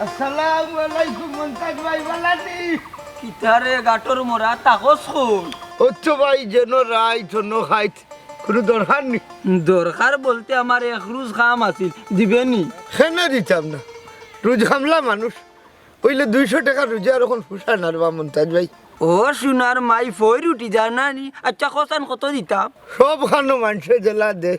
আসসালামু আলাইকুম মন্তাজ ভাই বালানি কিতারে গাটর মোরা তাকস খুন ওচ্চ ভাই যেন রাই জন্য খাইত কোনো দরকার নেই দরকার বলতে আমার এক রোজ কাম আছিল দিবেনি সেনে দিতাম না রোজ হামলা মানুষ ওইলে 200 টাকা রোজা আর এখন ফুসা নারবা মন্তাজ ভাই ও সোনার মাই ফই রুটি জানানি আচ্ছা কসান কত দিতাম সব খানো মানুষে জেলা দে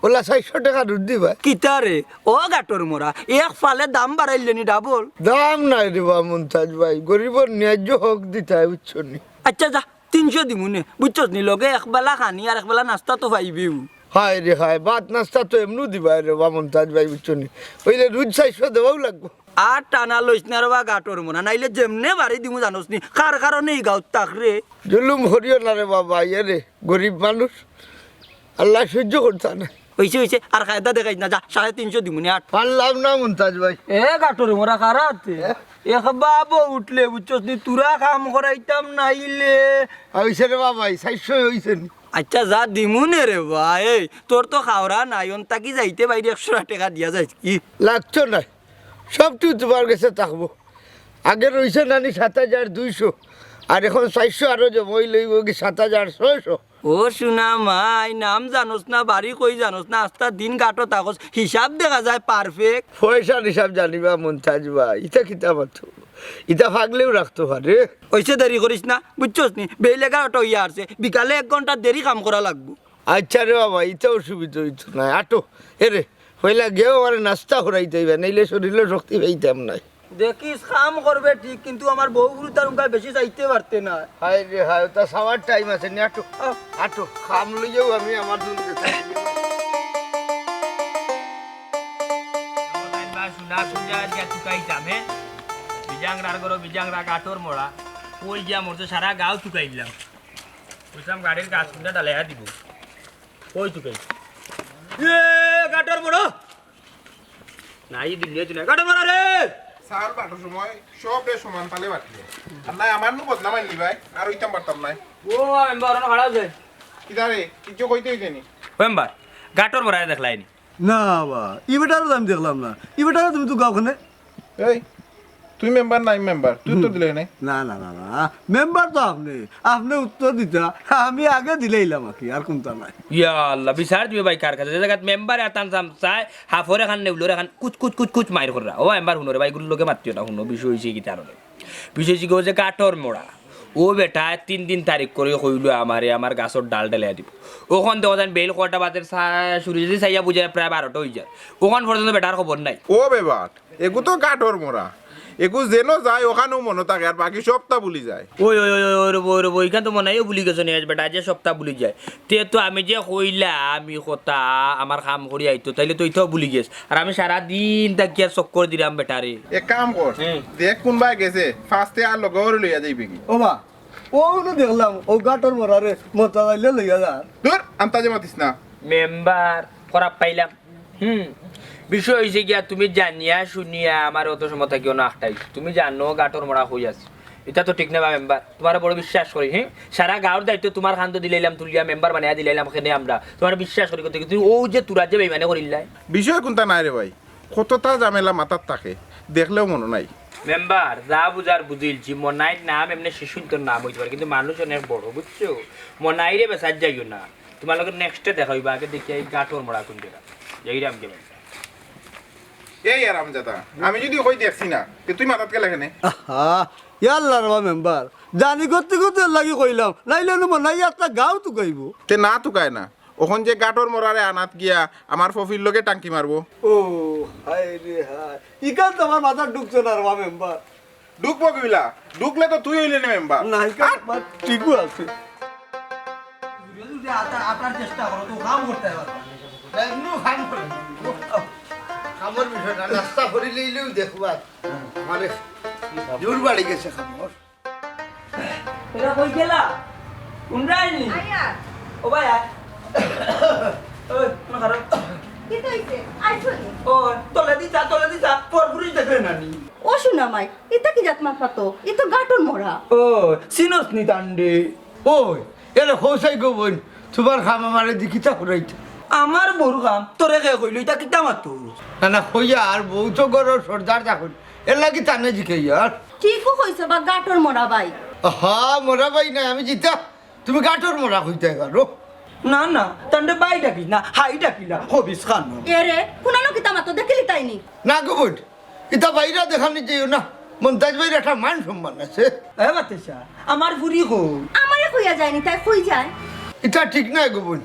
ওলা 400 টাকা রোজ দিবা কিতারে ও গাটর মোরা এক ফালে দাম বাড়াইলেনি ডাবল দাম নাই রেবা মন্তাজ ভাই গরিবর ন্যায্য হক দিতাই বুঝছো নি আচ্ছা যা 300 দিমুনে বুঝছস নি লগে একবেলা খানি আর একবেলা নাস্তা তো পাইবিও হায় রে হায় ভাত নাস্তা তো এমনু দিবা রেবা মন্তাজ ভাই বুঝছো নি ওইলে রোজ 400 দেওয়াও লাগবো আর টানা লইস না রে বা গাটর মোরা নাইলে যেমনে বাড়ি দিমু জানোস নি কার কারণে এই গাঁত তাকরে জুলুম হরিও না রে বাবা রে গরিব মানুষ আল্লাহ সহ্য করতা না হইছে আর কায়দা দেখাইছ না যা 350 দিমুনে আট পারলাম না মন্তাজ ভাই এ গাটর মোরা কারাতে এক বাবু উঠলে বুঝছস নি তুরা কাম করাইতাম নাইলে হইছে রে বাবা 400 হইছে নি আচ্ছা যা দিমুনে রে ভাই তোর তো খাওরা নাই অন্তা কি যাইতে বাইরে 100 টাকা দিয়া যাইস কি লাগছো না সবটু তোমার কাছে থাকবো আগে রইছে নানি 7200 আর এখন 400 আরো জমই লইব কি 7600 ও শুনা মাই নাম জানোস না বাড়ি কই জানোস না আস্তা দিন কাটো তাকস হিসাব দেখা যায় পারফেক্ট পয়সা হিসাব জানিবা মন্তাজ ভাই ইটা কিতা মাত্র ইটা ভাগলেও রাখতে পারে ওইসে দেরি করিস না বুঝছস নি বেল 11টা হইয়া আসছে বিকালে 1 ঘন্টা দেরি কাম করা লাগবো আচ্ছা রে বাবা ইটা অসুবিধা হইতো না আটো এরে হইলা গেও আর নাস্তা হরাইতে হইবে নাইলে শরীরে শক্তি পাইতাম নাই দেখিস কাম করবে ঠিক কিন্তু আমার বউ গুরু তার উনকা বেশি চাইতে পারতে না হায় রে হায় তা সবার টাইম আছে নি আটো আটো খাম লইও আমি আমার দুন দেখতে শুনা শুনজা দিয়া তুকাই যামে বিজাংরার গরো বিজাংরা গাটর মোড়া কই গিয়া মোর তো সারা গাঁও তুকাই দিলাম বুঝলাম গাড়ির কাজ কুন্ডা ডালাইয়া দিব কই তুকাই এ গাটর মোড়া নাই দিলে তুই গাটর মোড়া রে সার বাটার সময় সব সমান তালে বাটলো আর নাই আমার নু বদনাম আনলি ভাই আর ওইতাম পারতাম নাই ও মেম্বার না হাড়া যায় কিদারে কিছু কইতে হইছে নি মেম্বার গাটর মোড়া দেখলাইনি না বা ইবেটারও আমি দেখলাম না ইবেটারও তুমি তো গাওখানে এই তুই মেম্বার নাই মেম্বার তুই উত্তর দিলে নাই না না না না মেম্বার তো আপনি আপনি উত্তর দিতা আমি আগে দিলেইলাম কি আর কোনটা নাই ইয়া আল্লাহ বিচার দিবে ভাই কার কাছে জায়গা মেম্বার আতান সাম চাই হাফরে খান নেউলরে খান কুচ কুচ কুচ কুচ মাইর কররা ও মেম্বার হুনরে ভাই গুলো লোকে মাতিও না হুনো বিষয় হইছে কি কারণে বিষয় কি যে গাটর মোড়া ও বেটা 3 তারিখ করে কইলো আমারে আমার গাছর ডাল ডালিয়া দিব ওখান থেকে ওখান বেল কটা বাজের সূর্য যদি চাইয়া বুঝায় প্রায় 12টা হয়ে যায় ওখান পর্যন্ত বেটার খবর নাই ও বেবাট এগু তো কাঠর মোরা এগু যেন যায় ওখানেও মনে থাকে আর বাকি সবটা ভুলি যায় ওই ওই ওই ওই ওই ওইখান তো মনে হয় ভুলি গেছো নিয়ে বেটা যে সপ্তাহ ভুলি যায় তে তো আমি যে কইলা আমি কথা আমার কাম করি আইতো তাইলে তো ইতাও ভুলি গেছ আর আমি সারা দিন তাকিয়া চক্কর দিলাম বেটারে এক কাম কর দেখ কোনবাই গেছে ফার্স্টে আর লগর লইয়া যাইবে কি ও মা ও দেখলাম ও গাটর মরারে মতা লাইলে লইয়া যা দূর আন্তাজে মাতিস না মেম্বার খারাপ পাইলাম বিষয় হয়েছে গিয়া তুমি জানিয়া শুনিয়া আমার অত সময় থাকিও না আখটাই তুমি জানো গাটর মরা হয়ে আছে এটা তো ঠিক না মেম্বার তোমার বড় বিশ্বাস করি হ্যাঁ সারা গাঁর দায়িত্ব তোমার খান্ত দিলাইলাম তুলিয়া মেম্বার বানিয়া দিলাইলাম এখানে আমরা তোমার বিশ্বাস করি করতে তুমি ও যে তোরা যে বেইমানে করিলাই বিষয় কোনটা নাই রে ভাই কতটা ঝামেলা মাথার থাকে দেখলেও মনে নাই মেম্বার যা বুঝার বুঝিলছি মনাইর নাম এমনি শিশুর তোর নাম হইতে পারে কিন্তু মানুষ অনেক বড় বুঝছো মনাইরে বেসার যাইও না তোমার লোকের নেক্সটে দেখা হইবা আগে দেখি এই গাটর মরা কোন জায়গা যাইরাম কে এই আরাম জাদা আমি যদি কই দেখছি না তুই মাথাত কে লাগে না আহা ইয়াল্লা রে মেম্বার জানি করতে করতে লাগি কইলাম নাইলে নাই একটা গাও তো গাইব তে না তুকায় না ওখন যে গাটর মরারে আনাত গিয়া আমার ফফির লগে টাঙ্কি মারবো ও হায় রে হায় ইকাল তো আমার মাথা ঢুকছে না রে মেম্বার ঢুকবো কিলা ঢুকলে তো তুই হইলি না মেম্বার নাই ঠিকও আছে আপনার চেষ্টা করো তো কাম করতে হবে এমনি খাম করে খামর বিষয়টা নাস্তা করে লইলেও দেখবা মানে জোর বাড়ি গেছে খামর এরা কই গেলা কোনরা আইনি ও ভাই আয় ওই কোন খারাপ কি হইছে আইছনি ও তোলে দিছা তোর পুরুষ দেখলে নানি ও শোনা মাই এটা কি জাত মাপাতো এ তো গাটর মোরা ও সিনস নি তান্ডে ওই এলে খোসাই গো বোন তোমার খাম আমারে দিকিতা করাইতে আমার বড় কাম তোরে কে কইলো এটা কিটা মাতো না না কইয়া আর বউ তো গরো সর্দার দেখুন এর লাগি টানে জিকে আর ঠিকও কইছে বা গাটর মোরা ভাই হা মোরা ভাই না আমি জিতা তুমি গাটর মোরা হইতে পারো না না তান্ডে বাই ডাকি না হাই ডাকি না হবিস খান এরে কুনানো কি তামাতো দেখিলি তাইনি না গো বোন এটা বাইরা দেখানি যাইও না মন্তাজ ভাইয়ের একটা মান সম্মান আছে এ বাতেশা আমার ফুরি কো আমারে কইয়া যায়নি তাই কই যায় এটা ঠিক নাই গো বোন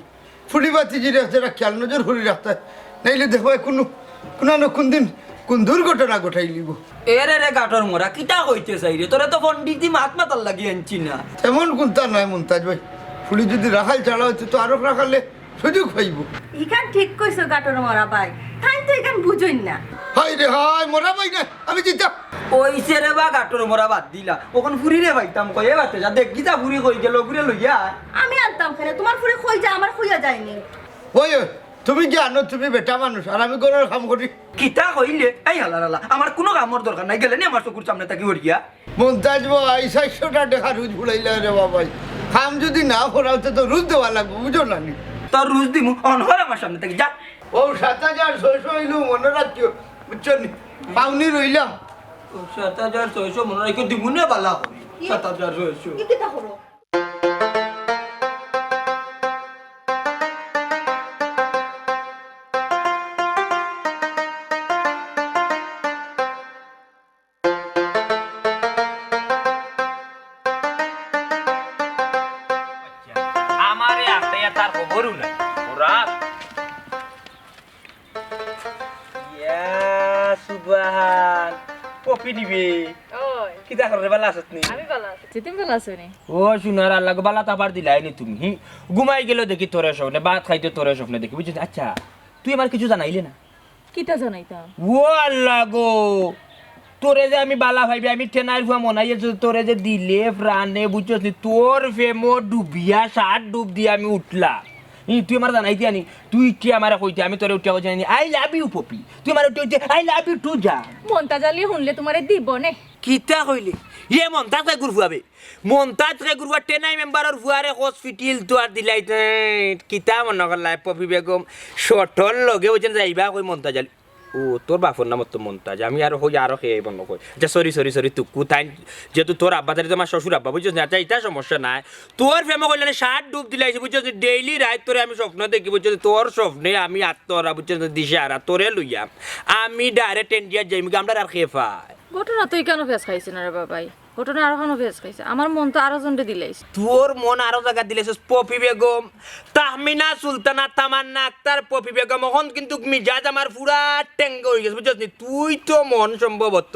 ফুলিবাতি যে রাখতে খেয়াল নজর করে রাখতে নাইলে দেখো কোন দিন কোন দুর্ঘটনা ঘটাই লিব এরে রে গাটর মোরা কিটা কইতে চাই রে তোরে তো পন্ডিতি মাত মাতাল লাগি আনছি না এমন কোনটা নয় মন্তাজ ভাই ফুলি যদি রাখাল ছাড়া হইতো তো আরো রাখালে সুযোগ পাইব ইখান ঠিক কইছো গাটর মোরা ভাই তাই তো ইখান বুঝইন না হাই রে হাই মোরা ভাই না আমি জিতা ওইছে রে বা গাটর মোরা বাদ দিলা ওখান ফুরি রে ভাইতাম কয়ে বাতেশা দেখ গিতা ফুরি কই গেল ঘুরে লইয়া আমি আনতাম খানে তোমার ফুরে কই যায় আমার কইয়া যায়নি ওই তুমি জানো তুমি বেটা মানুষ আর আমি গরুর কাম করি কিতা কইলে এই হালা আমার কোনো কামর দরকার নাই গেলে নি আমার চকুর সামনে তাকি হরিয়া মন্তাজ ভাই 600টা টাকা রুজ ভুলাইলে রে বাবাই কাম যদি না করাতে তো রুজ দেওয়া লাগবে বুঝো না নি তোর রুজ দিমু অনহর আমার সামনে তাকি যা ও 7,600 হইলো মনে রাখিও বুঝছো নি পাউনি রইলাম 7,600 মনে রাখি দিমুনে বালা 7,600 কি কিতা করো আমারে আসতে তার খবরও নাই ওরা ইয়া সুবহান কপি দিবে ওই কিতা করে বালা আসত নি আমি ভালো আছি তুমি ভালো আছো নি ও শুনার আল্লাহ বালা তাবার দিলাই নি তুমি ঘুমাই গেল দেখি তোরে স্বপ্নে ভাত খাইতে তোরে স্বপ্নে দেখি বুঝছিস আচ্ছা তুই আমার কিছু জানাইলে না কিটা জানাইতাম ও আল্লাহ গো তোরে যে আমি বালা ভাইবে আমি টেনার ভুয়া মনাইয়ে তোরে যে দিলে প্রাণে বুঝছিস নি তোর ফেমো ডুবিয়া 60 ডুব দিয়ে আমি উঠলাম তুই আমার জানাইতে আনি তুই কি আমার কইতে আমি তোরে উঠিয়া জানি আই লাভ ইউ পপি তুই আমার উঠে আই লাভ ইউ টু যা মন্তাজালি শুনলে তোমারে দিব নে কিতা কইলি ইয়ে মন্তাজ কে গুরফুয়াবে মন্তাজ কে গুরফুয়া টেনাই মেম্বারর ফুয়ারে হসপিটাল তো আর দিলাই কিতা মন করলাই পপি বেগম শটল লগে ওজন যাইবা কই মন্তাজালি ও তোর বাপর নাম তো মন্তাজ আমি আর হই আর হে বন্ধ কই যে সরি তুই কোথায় যেহেতু তোর আব্বা তারে আমার শ্বশুর আব্বা বুঝছিস না এটা সমস্যা নাই তোর ফেমে কইলে 60 ডুব দিলাইছি বুঝছিস ডেইলি রাত তোরে আমি স্বপ্ন দেখি বুঝছিস তোর স্বপ্নে আমি আত্মরা বুঝছিস দিশারা তোরে লইয়া আমি ডাইরেক্ট ইন্ডিয়া যাইমি আমরা আর খেফা ঘটনা তুই কেন ফেস খাইছিস না রে বাবাই ঘটনা আরো কেন ফেস খাইছে আমার মন তো আরো জনরে দিলাইছ তোর মন আরো জায়গা দিলেছিস পপি বেগম তাহমিনা সুলতানা তামান্না আক্তার পপি বেগম এখন কিন্তু মিজাজ আমার পুরা টেঙ্গ হয়ে গেছে বুঝছিস তুই তো মন সম্ভবত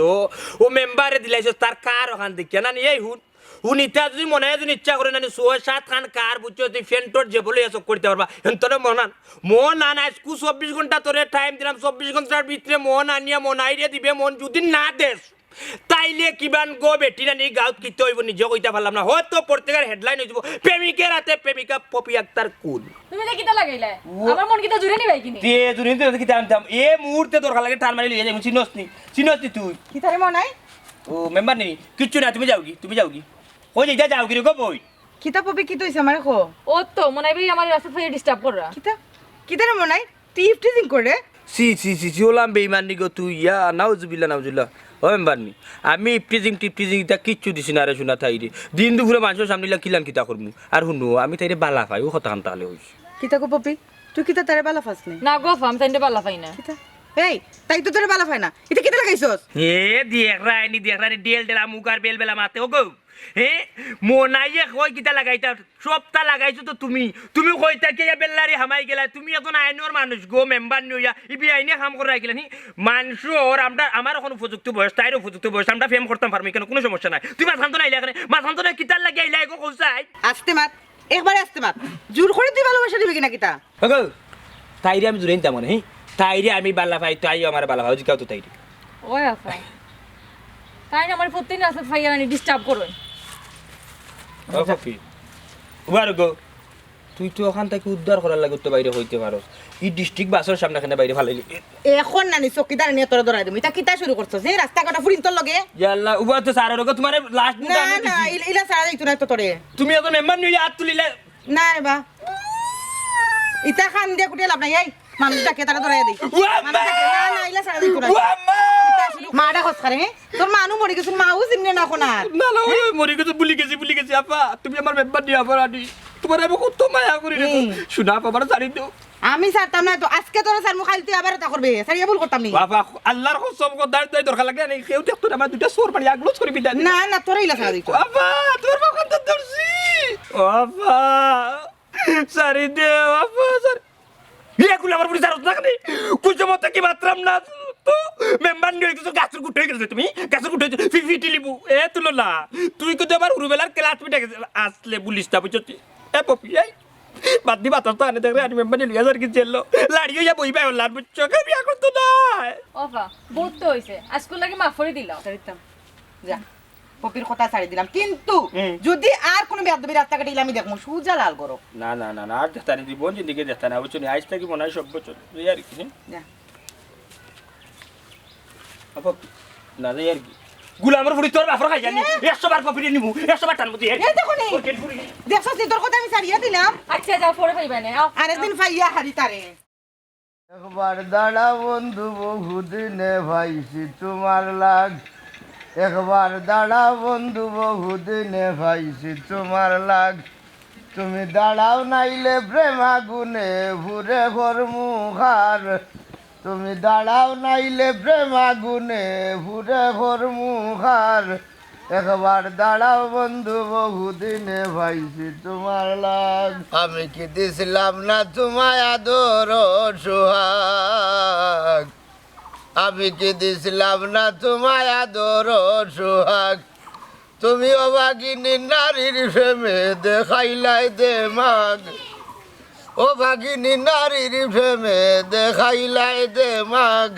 ও মেম্বারে দিলাইছিস তার কার ওখান থেকে না এই হুন ইটা যদি মনে হয় যদি ইচ্ছা করে না 6-7 খান কার বুঝছো তুই ফেন্টর যে বলে এসব করতে পারবা তোরে মন আন আজকু 24 ঘন্টা তোরে টাইম দিলাম 24 ঘন্টার ভিতরে মন আনিয়া মনাইরে দিবে মন যদি না দেস তাইলে কিবান গো বেটি না নি গাউত কিতে হইব নিজে কইতা পারলাম না হয়তো পত্রিকার হেডলাইন হইব প্রেমিকের হাতে প্রেমিকা পপি আক্তার কোন তুমি যে কিটা লাগাইলা আমার মন কিটা জুরে নিবাই কিনি তে জুরে নিতে কিতা আনতাম এ মুহূর্তে দরকার লাগে টান মারি লিয়ে যাই চিনসনি তুই কিটারে মনাই ও মেম্বার নি কিচ্ছু না তুমি যাওগি কই যাই যাওগি রে গো বই কিতা পপি কি তইছে আমারে কো ও তো মনাই ভাই আমার রাস্তা থেকে ডিস্টার্ব কররা কিতা রে মনাই তুই ইফটিজিং করে সি ওলাম বেইমান নি গো তুই ইয়া নাউজুবিল্লাহ ও মেম্বার নি আমি টিপটিজিং তা কিচ্ছু দিছি না রে শোনা থাই রে দিন দুপুরে মানুষের সামনে কিলান কিতা করমু আর শুনো আমি তাইরে বালা পাই ও কথা কান তাহলে হইছে কিতা কো পপি তুই কিতা তারে বালা ফাস নাই না গো ফাম তাইতে পালা পাই না কিতা এই তাই তো তোরে ভালো হয় না এটা কেটে লাগাইছস এ দেখ রানি ডেল ডেলা মুকার বেল বেলা মাতে ও গো হে মোনাইয়ে কই কিতা লাগাইতা সবটা লাগাইছো তো তুমি কইতা কে বেল্লারি হামাই গেলা তুমি এখন আইনর মানুষ গো মেম্বার নইয়া ইবি আইনে কাম করে রাখিলা নি মানুষর আমরা আমার এখন উপযুক্ত বয়স তাইরও উপযুক্ত বয়স আমরা ফেম করতাম পারমি কেন কোনো সমস্যা নাই তুমি মাথান তো নাইলা এখানে মাথান তো নাই কিতার লাগি আইলা গো কইছাই আস্তে মাত একবারে আস্তে মাত জোর করে তুই ভালোবাসা দিবি কিনা কিতা গো তাইরে আমি জুরেন তেমন হে তাইরে আমি বালা ভাই তাই আমার বালা ভাই জিকাও তো তাইরে ওই আপা তাই না আমার প্রতিদিন আসলে ফাইয়া আনি ডিস্টার্ব করবেন ও ফকি উবার গো তুই তো ওখান থেকে উদ্ধার করার লাগে তো বাইরে হইতে পারোস এই ডিস্ট্রিক্ট বাসের সামনে এখানে বাইরে ভালো এখন নানি চকিদার নিয়ে তোরা ধরাই দিবি তা কিতা শুরু করছস এই রাস্তা কাটা ফুরিন তোর লগে ইয়াল্লা উবার তো সারা রোগ তোমার লাস্ট মুটা না আমি না দিছি ইলা সারা দিত না তো তোরে তুমি এখন মেম্বার নিয়ে হাত তুলিলে না রে বা ইতা খান দিয়ে কুটে লাভ নাই এই মানুষটাকে তারা ধরাই দেই মানুষটাকে না না ইলা সারা দিত না মাডা হস করে তোর মানু মরি গেছ মাও জিমনে না কোনার না না ওই মরি গেছে ভুলি গেছি আপা তুমি আমার মেম্বার নিয়ে আবার আনি তোমার আমি কত মায়া করি রে শুনা আপা আমার ছাড়ি দাও আমি সারতাম না তো আজকে তোর স্যার মুখাইল তুই আবার তা করবে সারিয়া ভুল করতাম নি বাবা আল্লাহর কসম কো দাঁড় দাই দরকার লাগে না কেউ দেখতো না আমার দুইটা সোর মারি আগলো ছড়ি বিদা না না তোর ইলা সারা দিত বাবা তোর বাবা তো দর্শি বাবা সারি দে বাবা সারি এগুলো আমার পুলিশ আর না কেন কুচো মতো কি মাত্রাম না তো মেম্বার নিয়ে তো গাছের গুট হয়ে গেছে তুমি গাছের গুট হয়ে ফিফিটি লিবু এ তুলো না তুই কিন্তু আমার উরুবেলার ক্লাস মিটে গেছে আসলে পুলিশটা বুঝছি এ পপি এই বাদ দি বাতাস তো আনে দেখবে আমি মেম্বার নিয়ে হাজার কি চেললো লাড়িয়ে যা বই পাই লার বুঝছো আমি এখন তো না ওফা বহুত তো হইছে আজকে লাগি মাফ করে দিলাম সারিতাম যা পপির কথা ছাড়ি দিলাম কিন্তু যদি আর কোনো বেয়াদবি রাস্তা কাটে আমি দেখমু সুজা লাল করো না না না না আর দেখতা নি জীবন জিন্দিগি দেখতা না বুঝছো আজ থেকে মনে হয় সব বছর এই আর কি যা আপা না যাই আর কি গুলামের ফুড়ি তোর বাফর খাই জানি 100 বার পপিটি নিমু 100 বার টানমু তুই এই দেখো নি দেখছস তোর কথা আমি ছাড়িয়া দিলাম আচ্ছা যাও পরে পাইবা না আরেকদিন ফাইয়া হারি তারে একবার দাঁড়া বন্ধু বহুদিনে ভাইছি তোমার লাগ একবার দাঁড়া বন্ধু বহুদিনে ভাইছি তোমার লাগ তুমি দাঁড়াও নাইলে প্রেম আগুনে ভুরে ঘর মুখার তুমি দাঁড়াও নাইলে প্রেম আগুনে ভুরে ঘর মুখার একবার দাঁড়াও বন্ধু বহুদিনে ভাইছি তোমার লাগ আমি কি দিছিলাম না তোমায় আদর সোহাগ আমি কি দিছিলাম না তোমায় আদর সোহাগ তুমি অভাগিনী নারীর প্রেমে দেখাইলাই দে মাগ ও ভাগিনী নারীর প্রেমে দেখাইলাই দে মাগ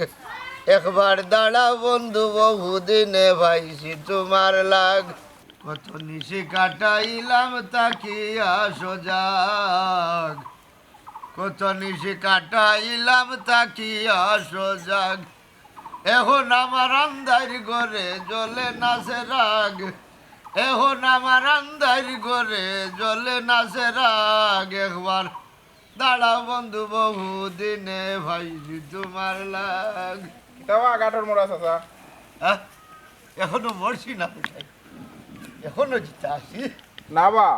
একবার দাঁড়া বন্ধু বহুদিনে ভাইছি তোমার লাগ কত নিশি কাটাইলাম তাকিয়া সোজাগ কত নিশি কাটাইলাম তাকিয়া সোজাগ এখন আমার আন্দার ঘরে জ্বলে নাচে রাগ এখন আমার আন্দার ঘরে জ্বলে নাচে রাগ একবার দাঁড়া বন্ধু বহুদিনে ভাইছি তোমার লাগ দেওয়া গাটর মোড়া চাচা হ্যাঁ এখনো মরছি না এখনো জিতা আছি না বা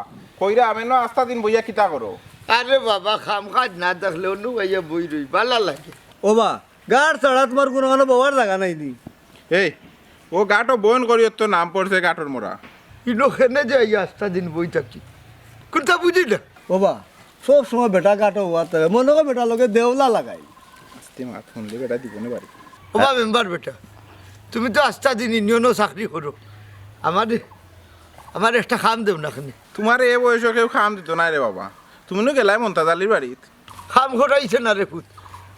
কইরা আমি না আস্তা দিন বইয়া কিতা করো আরে বাবা খাম কাজ না দেখলে অন্য ভাইয়া বই রই ভালো লাগে ও বা গাড় ছাড়া তোমার কোনো কোনো বাবার জায়গা নাই নি এই ও গাটো বয়ন করি তো নাম পড়ছে গাটর মোড়া ইনোখানে যাই আস্তা দিন বই থাকি কোনটা বুঝি না ও বা সব সময় বেটা কাটো হওয়াতে মনে হয় বেটা লোকে দেওলা লাগাই আস্তে মাত শুনলে বেটা দিব না বাড়ি ওবা মেম্বার বেটা তুমি তো আস্তা দিন ইউনিয়নও চাকরি করো আমার একটা খাম দেব না খানি তোমার এ বয়সে কেউ খাম দিত না রে বাবা তুমি নো গেলাই মন্তাজ আলীর বাড়িত খাম ঘটাইছে না রে পুত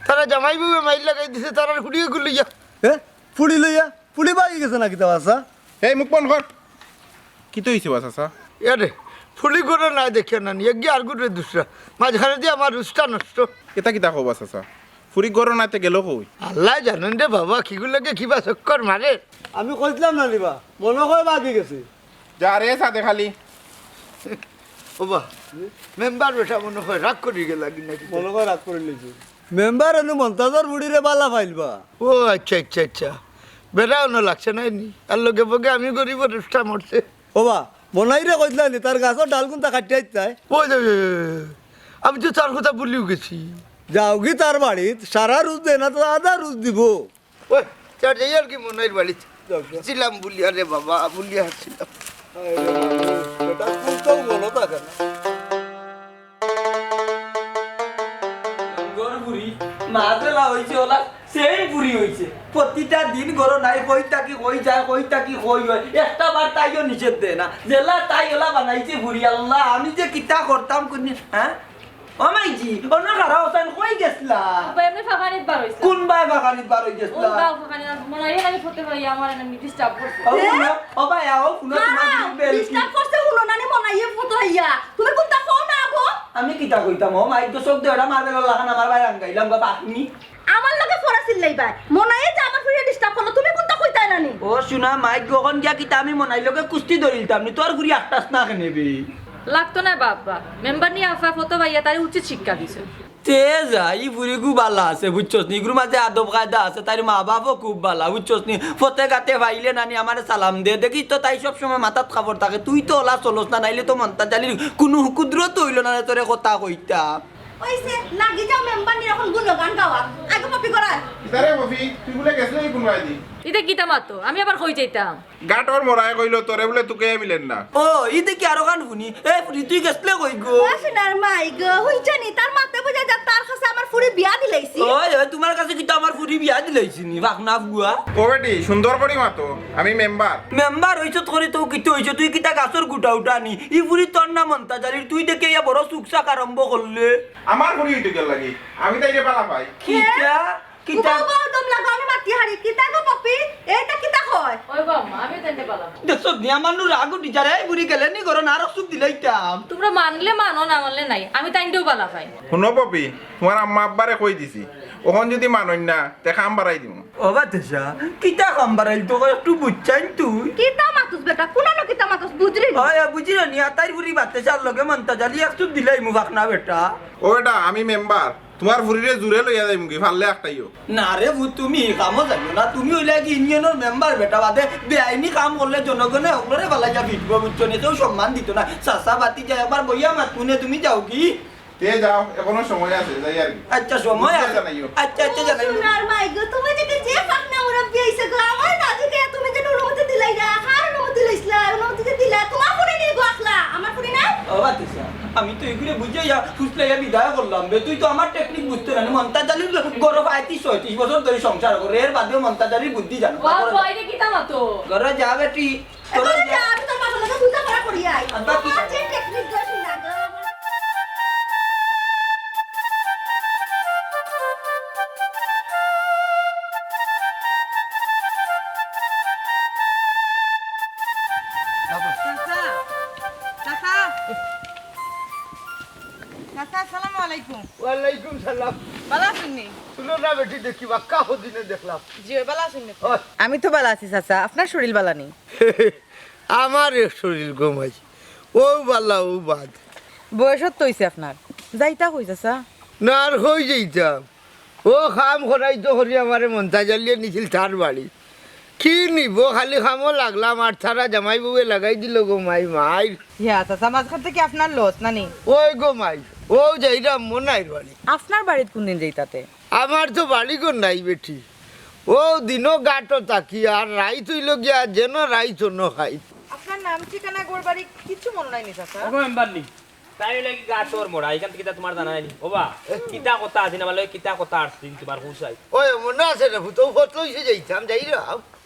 তারা জামাই বউয়ে মাইল লাগাই দিছে তারা ফুড়িয়ে গুলিয়া এ ফুড়ি লইয়া ফুড়ি বাগি গেছে নাকি তো আসা এই মুখ বন্ধ কর কি তো হইছে বাস আসা এরে ফুলি করে না দেখে না নি এগিয়ে আর গুটে দুসরা মাঝখানে দিয়ে আমার রুচটা নষ্ট এটা কিতা কো বাস আসা ফুরি গরো নাতে গেল কই আল্লাহ জানেন রে বাবা কিগুলোকে কিবা চক্কর মারে আমি কইছিলাম না নিবা মনে হয় বাগি গেছে যা রে সাথে খালি ওবা মেম্বার বেটা মনে হয় রাগ করি গেল নাকি মনে হয় রাত করে লইছি মেম্বার এনে মন্তাজর বুড়িরে বালা ফাইলবা ও আচ্ছা আচ্ছা আচ্ছা বেড়াও না লাগছে না নি আর লোকে বকে আমি গরিব রুচটা মরছে ও বা বনাইরে কইছিলাম নি তার গাছর ডাল কোনটা কাটিয়ে আইতাই ওই যে, আমি তো তার কথা বলিও গেছি যাও কি তার বাড়িত সারা রোজ দেয় না তো আধা রোজ দিব ওই চার যাই আর কি মনের বাড়িতে ছিলাম বলিয়া রে বাবা বলিয়া ছিলাম এটা কোনটাও বলো থাকে না গরপুরি মাছলা হইছে ওলা সেম পুরি হইছে প্রতিটা দিন গরো নাই কই তাকি কই যায় কই তাকি কই হয় একটা বার তাইও নিষেধ দেয় না জেলা তাই ওলা বানাইছে পুরি আল্লাহ আমি যে কিতা করতাম কোনি হ্যাঁ ও মাইজি অন্য কারা ওসান কই গেছলা আব্বা এমনি ফাঁকানিত বার হইছে কোন বাই বাগানিত বার হই ও গেছলা বাল ফাঁকানি মনে হয় আমি ফতে ভাই আমার এনে ডিস্টার্ব করছে ও শুনো ও ভাই আও শুনো তোমার বেল ডিস্টার্ব করতে হলো না নি মনাইয়ে ফটো হইয়া তুমি কোনটা কও না গো আমি কিতা কইতাম ও মাই তো সব দেড়া মারবে লাগান আমার ভাই আঙ্গাইলাম বাবা আপনি আমার লগে ফরা চিল্লাই ভাই মনাইয়ে যে আমার ফিরে ডিস্টার্ব করলো তুমি কোনটা কইতাই না নি ও শুনা মাইক গগন গিয়া কিতা আমি মনাই লোকে কুস্তি ধরিলতাম নি তোর ঘুরি আটটাস না নেবে লাগতো না বাবা মেম্বার নিয়ে আফা ফটো ভাইয়া তার উচিত শিক্ষা দিছে তে যাই ফুরি খুব ভালো আছে বুঝছস নি গুরু মাঝে আদব কায়দা আছে তার মা বাবাও খুব ভালো বুঝছস নি ফতে গাতে ভাইলে নানি আমার সালাম দে দেখি তো তাই সব সময় মাথাত খবর থাকে তুই তো ওলা চলস না নাইলে তো মন্তা জালির কোনো কুদরত হইল না তোরে কথা কইতা ওইছে লাগি যাও মেম্বার নি এখন গুণগান গাওয়া আগে কপি করা ইতারে বফি তুই বলে গেছলি কোন ভাইদি এটা গীতা মাতো আমি আবার কই যাইতাম গাটর মরায় কইলো তোরে বলে তোকে মিলেন না ও ইতে কি আরো গান শুনি এ ফুরি তুই গেছলে কই গো আসনার মাই গো হইছে নি তার মাতে বুঝা যা তার কাছে আমার ফুরি বিয়া দিলাইছি ওই তোমার কাছে কি তো আমার ফুরি বিয়া দিলাইছি নি বাকনা বুয়া ও বেটি সুন্দর করি মাতো আমি মেম্বার মেম্বার হইছত করে তো কিতে হইছে তুই কিতা গাছর গুটা উঠা নি ই ফুরি তোর না মন্তা জালির তুই দেখে ইয়া বড় সুকসাক আরম্ভ করলে আমার ঘুরি হইতে গেল লাগি আমি তাইরে পালা পাই কিতা কিতা বাবা দম লাগা আমি মাতি হারি কিতা গো পপি এইটা কিতা কয় ওই বাবা আমি তাইতে পালাম দেখছো নিয়া মানু রাগু টিচারে বুড়ি গেলে নি করো না আর সুখ দিলাইতাম তোমরা মানলে মানো না মানলে নাই আমি তাইতেও পালা পাই শুনো পপি তোমার আম্মা আব্বারে কই দিছি ওখন যদি মানই না তে খাম বাড়াই দিমু ও বাতেশা কিতা কাম বাড়াইল তো একটু বুঝছাইন তুই কিতা মাতুস বেটা কোনানো কিতা মাতুস বুঝলি হয় বুঝি না নিয়া তাই বুড়ি বাতেশার লগে মন্তা জালি একটু দিলাই মু বাকনা বেটা ও বেটা আমি মেম্বার তোমার ফুরিরে জুড়ে লইয়া যাই মুখি ফাললে একটাইও না রে ভূ তুমি কামও জানো না তুমি হইলে কি ইউনিয়নের মেম্বার বেটা বাদে বেআইনি কাম করলে জনগণে সকলরে ভালাই যা ভিটব বুঝছো নি কেউ সম্মান দিত না চাষা বাতি যায় একবার বইয়া মাতুনে তুমি যাও কি তে যাও এখনো সময় আছে যাই আর কি আচ্ছা সময় আছে জানাইও। আচ্ছা আচ্ছা জানাইও সোনার মাই গো তুমি যে যে পাকনা মুরব্বি আইছে গো আমার না যে তুমি যে অনুমতি দিলাই না কার অনুমতি লইছলা অনুমতি যে দিলা তোমার ফুরি নি গো আকলা আমার ফুরি না ও বাতিসা আমি তো এগুলো বুঝে যা ফুসলাইয়া বিদায় করলাম বে তুই তো আমার টেকনিক বুঝতে না মন্তাজালির গরব 35-36 বছর ধরে সংসার করে এর বাদেও মন্তাজালির বুদ্ধি জানো বাবা এটা গীতা মাতো ঘরে যা বেটি এবারে যা আমি তোর মাথা লাগা বুঝা করা করি আই আব্বা কি যে টেকনিক গো শুনা গো আসসালামু আলাইকুম ওয়ালাইকুম সালাম ভালো আছেন নি শুনো না বেটি দেখি বা কাহো দিনে দেখলাম জি ভালো আছেন নি ওই, আমি তো ভালো আছি চাচা আপনার শরীর ভালো নেই আমার এ শরীর ঘুমাই ও বালা ও বাদ বয়সত তো হইছে আপনার যাইতা কই চাচা না আর হয়ে যাইতাম ও খাম খরাই তো করি আমার মন্তা জ্বালিয়ে নিছিল তার বাড়ি কি নিব খালি খামও লাগলাম আর তারা জামাই বউয়ে লাগাই দিল গো মাই মাই ইয়া চাচা মাঝখান থেকে আপনার লস নানি ওই গো মাই ও যাইরা মনাইর বাড়ি আপনার বাড়িত কোনদিন যাইতাতে আমার তো বাড়ি গো নাই বেটি ও দিনও গাটো তাকি আর রাই তুইল গিয়া যেন রাই চন্ন খাই আপনার নাম ঠিকানা গোর বাড়ি কিছু মনে নাই নি চাচা ওগো মেম্বার নি তাই লাগি গাটর মোড়া এখান থেকে তোমার জানা নাই ওবা কিতা কথা আছে না বলে কিতা কথা আসছে তোমার হুসাই ওই মনে আছে রে ভূত ফটলইছে যাইতাম যাইরা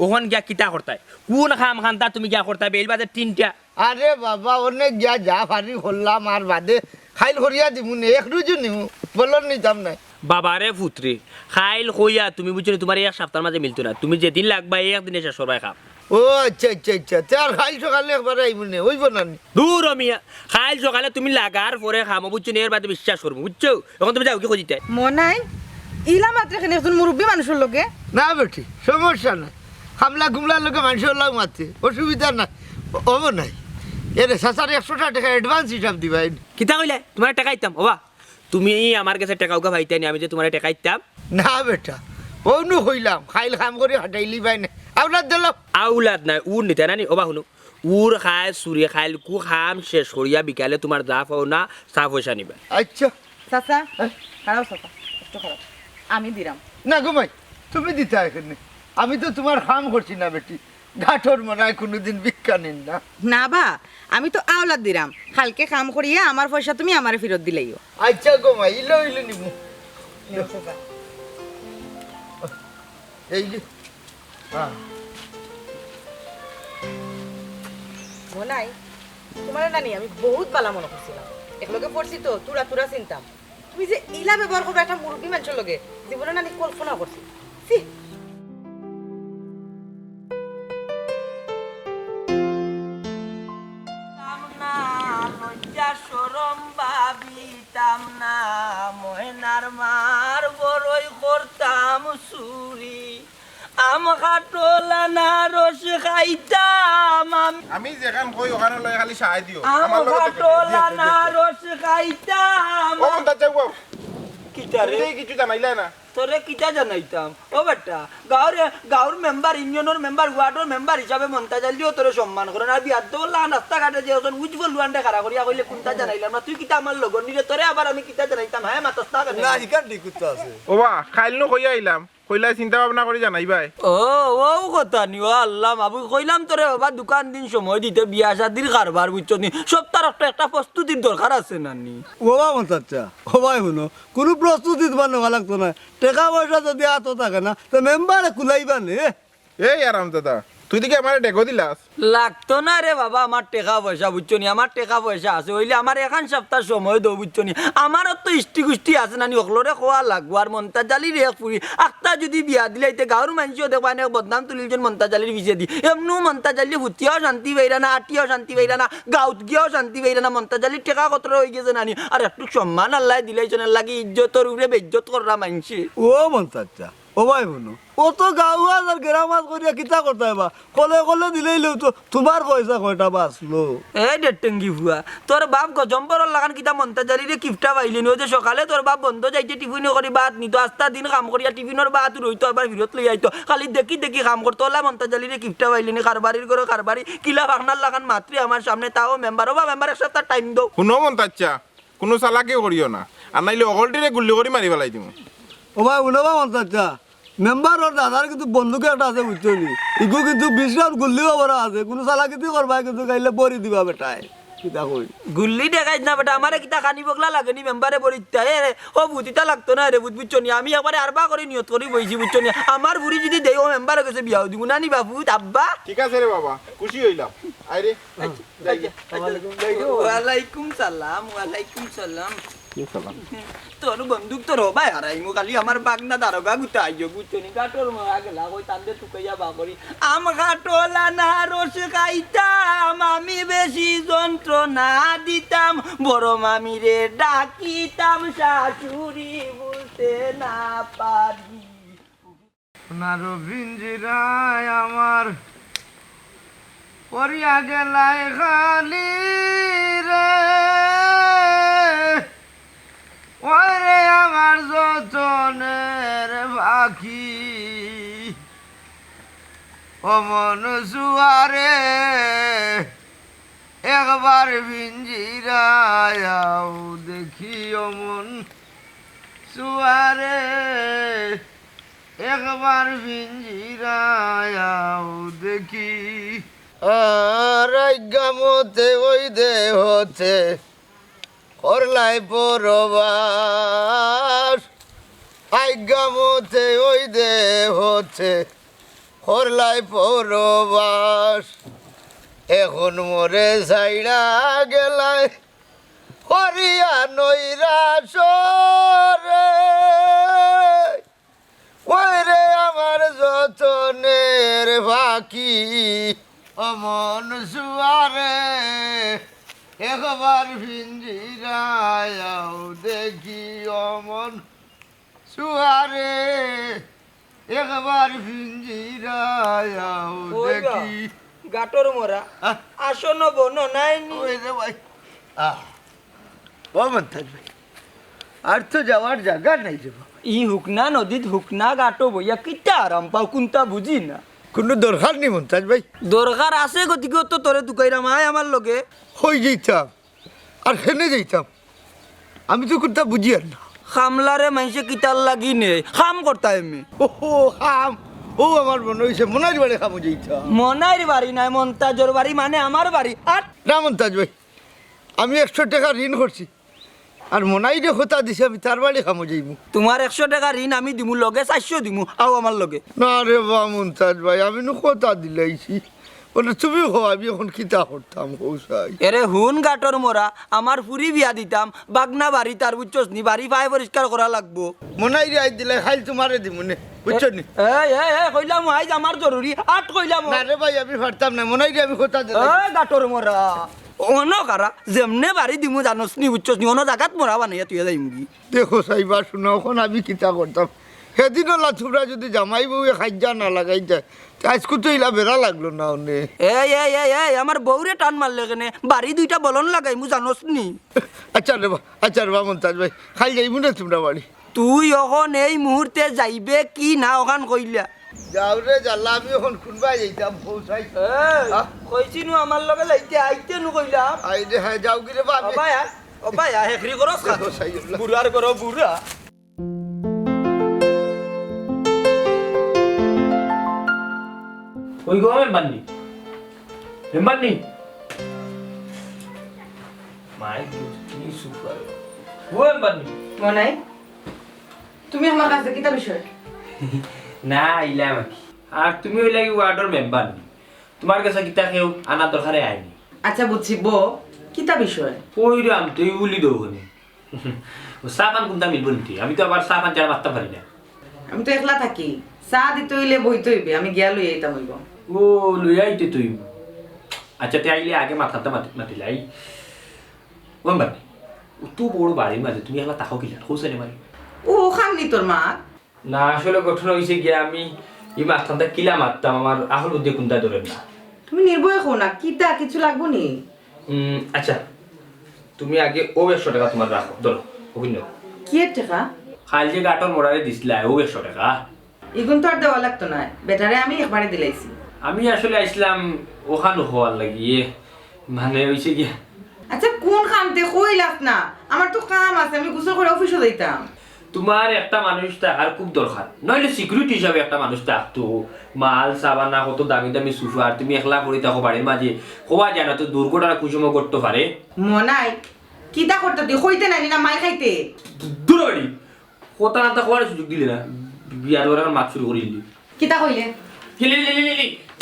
ওহন গিয়া কিতা করতাই কোন খাম খান্তা তুমি গিয়া করতাই বেল বাজে তিনটা আরে বাবা অনেক গিয়া যা ফারি করলাম আর বাদে খাইল করিয়া দিমুনে এক রুজু নিমু বলন নিতাম নাই বাবারে পুত্রে খাইল কইয়া তুমি বুঝছো তোমার এক সপ্তাহের মাঝে মিলতো না তুমি যেদিন লাগবা একদিনে শেষ করবাই খাম ও আচ্ছা আচ্ছা আচ্ছা তার খাইল সকালে একবার আইমুনে ওই বনানি দূর মিয়া খাইল সকালে তুমি লাগার পরে খামো বুঝছো এর বাদে বিশ্বাস করবো বুঝছো এখন তুমি যাও কি খুঁজিতে মনাই ইলা মাত্র এখানে একজন মুরব্বী মানুষের লোকে না বেটি সমস্যা নাই খামলা গুমলার লোকে মানুষের লাগ মারতে অসুবিধা নাই ও নাই এরে সাসার 100 টাকা অ্যাডভান্স হিসাব দিবাই কিতা কইলে তোমার টাকা ইতাম ওবা তুমি আমার কাছে টাকা উকা ভাইতে নি আমি যে তোমার টাকা ইতাম না বেটা ওনু হইলাম খাইল খাম করে হাঁটাইলি পাই না আপনার দিল আউলাদ নাই উর নিতে নানি ওবা শুনো উর খায় সুরিয়ে খাইল কু খাম শেষ করিয়া বিকালে তোমার যা পাও না চা পয়সা নিবা আচ্ছা চাচা খারাপ চাচা কষ্ট খারাপ আমি দিলাম না গো মাই তুমি দিতে এখানে আমি তো তোমার কাম করছি না বেটি ঘাটর মনায় কোনোদিন ভিক্ষা নিন না না বা আমি তো আওলাদ দিলাম কালকে কাম করিয়া আমার পয়সা তুমি আমারে ফেরত দিলাইও আচ্ছা গো মাই ইলো ইলো নিবো এই যে হ্যাঁ মনাই তোমার নানি আমি বহুত বালা মনে করছিলাম একলগে পড়ছি তো তুরা তুরা চিন্তাম তুমি যে ইলা ব্যবহার করবে একটা মুরব্বী মানুষের লগে জীবনে নানি কল্পনা করছি ছি সরম ভাবিতাম না ময়নার মার বড়ই করতাম চুরি আম খাটোলা না রস খাইতাম আমি যেখান কই ওখানে লয় খালি সাহায্য দিও আম খাটোলা না রস খাইতাম ও মন্তা যাও কিটারে এই কিছু জানাইলা না তোরে কিটা জানাইতাম ও বেটা গাঁর মেম্বার ইউনিয়নের মেম্বার ওয়ার্ডের মেম্বার হিসাবে মন্তা জানলিও তোরে সম্মান করেন আর বিয়ার তো রাস্তাঘাটে যে ওজন উজ্জ্বল লুয়ান্ডে খাড়া করিয়া কইলে কোনটা জানাইলাম না তুই কিটা আমার লগর নিলে তোরে আবার আমি কিটা জানাইতাম হ্যাঁ মাতাস্তা না ইকার দিকুত আছে ও বা খাইলনো কইয়া আইলাম কইলা চিন্তা ভাবনা করে জানাইবাই ও কথা নি ও আল্লাহ বাবু কইলাম তোরে বাবা দোকান দিন সময় দিতে বিয়া শাদির কারবার বুঝছো নি সপ্তাহ একটা প্রস্তুতির দরকার আছে নানি ও বা মতাচ্ছা ও ভাই শুনো কোনো প্রস্তুতি তোমার নেওয়া লাগতো না টাকা পয়সা যদি আতো থাকে না তো মেম্বারে কুলাইবা নে এই আরাম দাদা তুই দিকে আমার ডেকো দিলাস লাগতো না রে বাবা আমার টাকা পয়সা বুঝছো নি আমার টাকা পয়সা আছে হইলে আমার এখন সপ্তাহ সময় দো বুঝছো নি আমারও তো ইষ্টি গুষ্টি আছে নানি ওগুলোরে খোয়া লাগবো আর মন্তাজালির এক পুরি আখটা যদি বিয়া দিলাইতে গাঁর মানুষও দেখবা না বদনাম তুলিলজন মন্তাজালির বিজে দি এমনও মন্তাজালি ভুতিয়াও শান্তি পাইরা না আটিয়াও শান্তি পাইরা না গাঁত গিয়েও শান্তি পাইরা না মন্তাজালির টাকা কত হয়ে গেছে নানি আর একটু সম্মান আল্লাহ দিলাইছনের লাগি ইজ্জতর উপরে বেজ্জত করা মানছি ও মতাচ্ছা ও ভাই শুনো ও তো গাঁওয়াজ আর গ্রামাজ করিয়া কিতা করতে হবা কলে কলে দিলেই তো তোমার পয়সা কয়টা বাঁচলো এই ডেটেঙ্গি ভুয়া তোর বাপ গজম্বরের লাগান কিতা মন্তাজালিরে কিফটা পাইলি নো যে সকালে তোর বাপ বন্ধ যাইতে টিফিন করি বাত নিত আস্তা দিন কাম করিয়া টিফিনের বাত রইতো আবার ফিরত লই আইতো খালি দেখি দেখি কাম করতো ওলা মন্তাজালিরে কিফটা পাইলি নি কারবারির করে কারবারি কিলা ভাগনার লাগান মাত্রি আমার সামনে তাও মেম্বার বা মেম্বার এক সপ্তাহ টাইম দাও শুনো মন্তাচ্ছা কোনো চালাকিও করিও না আর নাইলে অগলটিরে গুল্লি করে মারি পেলাই দিম ও ভাই শুনবা মতাচ্ছা মেম্বার ওর দাদার কিন্তু বন্ধুকে একটা আছে বুঝছো নি ইগু কিন্তু বিশ্রাম গুল্লিও বড় আছে কোনো চালাকিতি করবা কিন্তু গাইলে বড়ি দিবা বেটায় কিতা কই গুল্লি দেখাই না বেটা আমারে কিতা খানি বগলা লাগেনি মেম্বারে বরিতা ও বুতিটা লাগতো না রে বুঝছো নি আমি একবারে আরবা করে নিয়ত করি বইছি বুঝছো নি আমার বুড়ি যদি দেই ও মেম্বারে কাছে বিয়াও দিব না নি বাবু আব্বা ঠিক আছে রে বাবা খুশি হইলাম আইরে ওয়ালাইকুম সালাম ওয়ালাইকুম সালাম তোর বন্দুক তোর ভাই হারাইমু খালি আমার বাগনা দারোগা গুতা আইও বুঝছো নি গাটর মারা গেলা কই তান্দে টুকাইয়া বাকরি আম গাটলা না রস খাইতাম আমি বেশি যন্ত্রণা দিতাম বড় মামিরে ডাকিতাম শাশুড়ি বলতে না পারি ওনারও পিঞ্জিরায় আমার পরিয়া গেলাই খালি রে ওরে আমার যতনের বাকি অমন সুয়ারে একবার পিঞ্জিরায় দেখি অমন সুয়ারে একবার পিঞ্জিরায় দেখি আর গামতে ওই দেহতে করলাই পরবাস আজ্ঞামতে ওই দেহতে করলাই পরবাস এখন মরে সাইড়া গেলাই হরিয়া নইরা সরে ওই রে আমার যতনের বাকি অমন সুয়ারে একবার পিঞ্জিরায় দেখি অমন সুয়ারে একবার পিঞ্জিরায় দেখি গাটর মোরা আসন বন নাই ওই রে ভাই ও মন্তাজ ভাই আর তো যাওয়ার জায়গা নাই রে বাবা ই হুকনা নদীত হুকনা গাটো বইয়া কিটা আরাম পাও কোনটা বুঝি না কোনো দরকার নেই মন্তাজ ভাই দরকার আছে গতিকে তো তোরে দুকাইরাম আয় আমার লগে হয়ে যেতাম আর হেনে যেতাম আমি তো কোনটা বুঝি আর না খামলারে মাইসে কিতার লাগি নে খাম করতা এমনি ও খাম ও আমার মনে হয়েছে মনার বাড়ি খামো যেইটা মনাইর বাড়ি নাই মন্তাজর বাড়ি মানে আমার বাড়ি আর না মন্তাজ ভাই আমি 100 টাকা ঋণ করছি আর মনাই রে হতা দিছে আমি তার বাড়ি খামো যাইব তোমার 100 টাকা ঋণ আমি দিমু লগে 400 দিমু আও আমার লগে না রে বা মন্তাজ ভাই আমি নো কথা দিলাইছি বলে তুমি হো আমি এখন কিতা করতাম কৌশাই এরে হুন গাটর মোরা আমার ফুরি বিয়া দিতাম বাগনা বাড়ি তার বুঝছস নি বাড়ি পায় পরিষ্কার করা লাগবো মনাই রে আই দিলে খাইল তোমারে দিব নে বুঝছো নি এই কইলাম আইজ আমার জরুরি আট কইলাম না রে ভাই আমি পারতাম না মনাই রে আমি কথা দিলাম এই গাটর মোরা অনো কারা যেমনে বাড়ি দিমু জানোস নি বুঝছস নি অনো জায়গাত মোরা বানাইয়া তুই যাইমগি দেখো সাইবা শুনো এখন আমি কিতা করতাম সেদিন ওলা তোমরা যদি জামাই বউয়ে খাইজা না লাগাই যায় আজকে তো ইলা বেড়া লাগলো না অনে এই আমার বউরে টান মারলে কেনে বাড়ি দুইটা বলন লাগাই মু জানোস নি আচ্ছা রে বা মন্তাজ ভাই খাই যাইব না তোমরা বাড়ি তুই এখন এই মুহূর্তে যাইবে কি না ওখান কইলা যাও রে জাল্লা আমি এখন খুনবাই যাইতাম পৌঁছাই কইছি নু আমার লগে লাইতে আইতে নু কইলাম আই রে হ্যাঁ যাও গিরে বা আমি অবায়া হেকরি করস বুড়ার করো বুড়া ওই গো মেম্বারনি মাই কি সুপার ও মেম্বারনি মনাই তুমি আমার কাছে কিতা বিষয় না ইলাম আর তুমি ওই লাগি ওয়ার্ডের মেম্বার নি তোমার কাছে কিতা কেউ আনা দরকারে আইনি আচ্ছা বুঝছি বো কিতা বিষয় ওই রাম তুই উলি দো ওখানে ও সাকান কোনটা মিলবো নি আমি তো আবার সাকান যারা মারতে পারি না আমি তো একলা থাকি চা দিতে হইলে বইতে হইবে আমি গিয়া লই আইতাম হইব ও লই আইতে তুই আচ্ছা তে আইলে আগে মাথাতে মাতিলাই ও মেম্বারনি তো বড় বাড়ির মাঝে তুমি একলা তাকাও কিলা কোসাইলে মারি ও খামনি তোর মা না আসলে গঠন হয়েছে গিয়ে আমি এই মাঝখানটা কিলা মারতাম আমার আহল বুদ্ধি কোনটা ধরেন না তুমি নির্ভয় হো না কিতা কিছু লাগবো নি আচ্ছা তুমি আগে ও 100 টাকা তোমার রাখো ধরো অভিনয় কি এর টাকা খাল যে গাটর মোড়ারে দিছিলা ও 100 টাকা এগুন তো আর দেওয়া লাগতো না বেটারে আমি একবারে দিলাইছি আমি আসলে আসলাম ওখানে হওয়ার লাগিয়ে মানে হয়েছে গিয়ে আচ্ছা কোন খামতে কইলাস না আমার তো কাম আছে আমি গোসল করে অফিসে যাইতাম তোমার একটা মানুষ থাকার খুব দরকার নইলে সিকিউরিটি হিসাবে একটা মানুষ থাকতো মাল সাবানা কত দামি দামি সুফা আর তুমি একলা করে থাকো বাড়ির মাঝে হওয়া যায় না তো দুর্ঘটনা কুসুম করতে পারে মনাই কিতা করতে তুই কইতে নাই না মাই খাইতে দূরবাড়ি কথা না হওয়ার সুযোগ দিলে না বিয়ার ওরা মাছ শুরু করে দিলি কিতা কইলে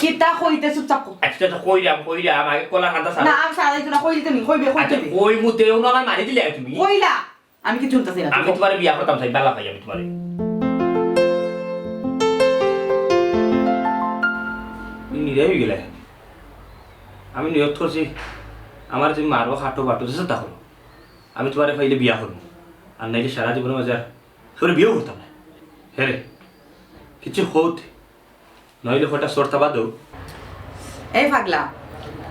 কিতা কইতে চুপচাপ কর একটা কইরাম আগে কলা কাঁটা না আমি সারা দিতে না কইলি তুমি কইবে আচ্ছা কইতে ওই মুতেও না আমার মারি দিলে তুমি কইলা আমি কি শুনতাছি না আমি তোমার বিয়া করতাম চাই বালা পাই আমি তোমার নিরে হয়ে গেলে আমি নিয়ত করছি আমার তুমি মারো খাটো বাটো চেষ্টা করো আমি তোমার পাইলে বিয়া করবো আর নাইলে সারা জীবনের মাঝে আর তোর বিয়েও করতাম না হ্যাঁ রে কিছু হোত নইলে ফটা সরতা বাদও এই পাগলা